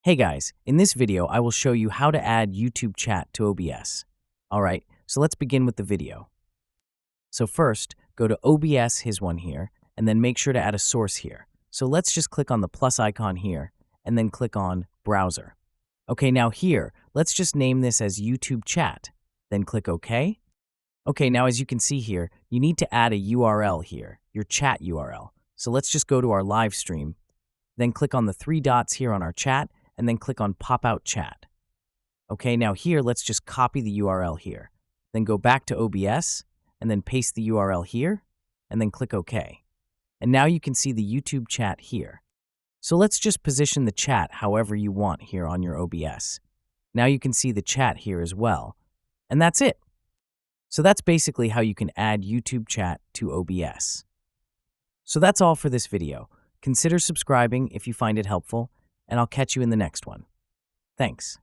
Hey guys, in this video I will show you how to add YouTube chat to OBS. Alright, so let's begin with the video. So first, go to OBS, his one here, and then make sure to add a source here. So let's just click on the plus icon here, and then click on Browser. Okay, now here, let's just name this as YouTube chat, then click OK. Okay, now as you can see here, you need to add a URL here, your chat URL. So let's just go to our live stream, then click on the three dots here on our chat, and then click on Pop Out Chat. Okay, now here, let's just copy the URL here. Then go back to OBS, and then paste the URL here, and then click OK. And now you can see the YouTube chat here. So let's just position the chat however you want here on your OBS. Now you can see the chat here as well. And that's it. So that's basically how you can add YouTube chat to OBS. So that's all for this video. Consider subscribing if you find it helpful, and I'll catch you in the next one. Thanks.